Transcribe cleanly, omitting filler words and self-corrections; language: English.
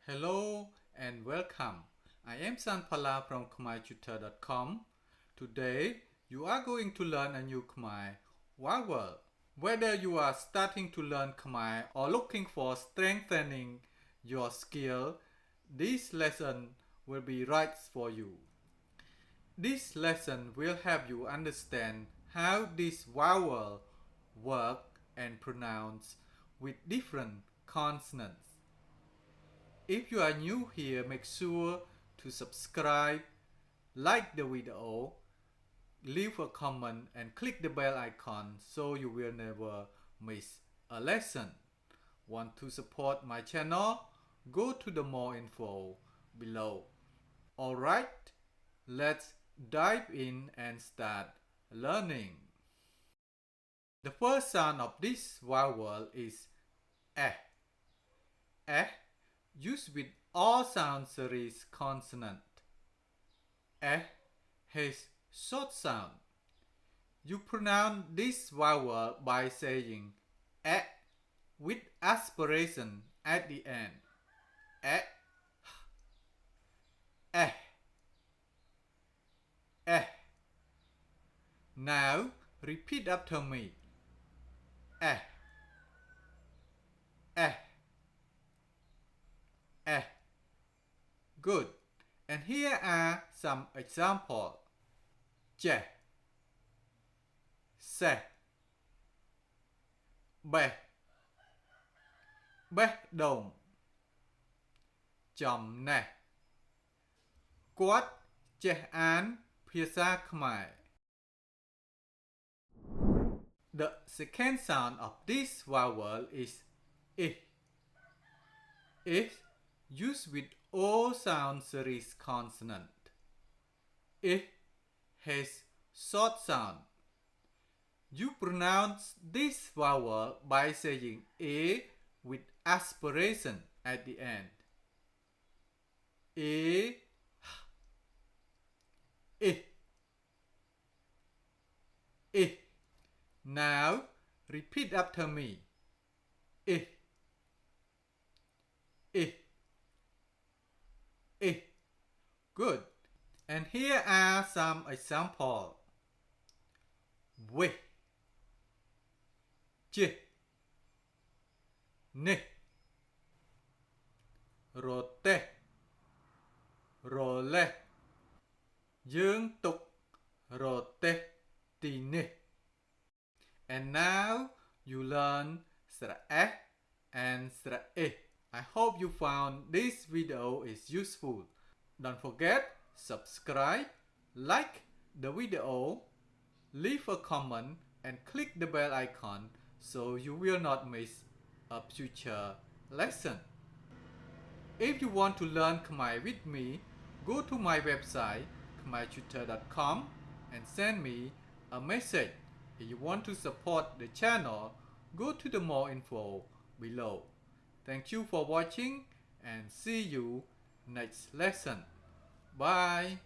Hello and welcome. I am Phalla from khmertutor.com. Today you are going to learn a new Khmer vowel. Whether you are starting to learn Khmer or looking for strengthening your skill, this lesson will be right for you. This lesson will help you understand how this vowel work and pronounce with different consonants. If you are new here, make sure to subscribe, like the video, leave a comment and click the bell icon so you will never miss a lesson. Want to support my channel? Go to the more info below. Alright, let's dive in and start learning. The first sound of this vowel is eh. Used with all sound series consonant. Has short sound. You pronounce this vowel by saying with aspiration at the end. Now repeat after me. Good. And here are some examples. Che, se, bè, bè đồng, chom nè, quát che ánភាសា Khmer. The second sound of this vowel is I. Used with all sound series consonant. Has short sound. You pronounce this vowel by saying A with aspiration at the end. Now repeat after me. Good. And here are some examples. We, chi, ni, rote, role, dương tục, rote, tini. And now you learn sra and sra. I hope you found this video is useful. Don't forget, subscribe, like the video, leave a comment and click the bell icon so you will not miss a future lesson. If you want to learn Khmer with me, go to my website khmertutor.com and send me a message. If you want to support the channel, go to the more info below. Thank you for watching and see you next lesson. Bye.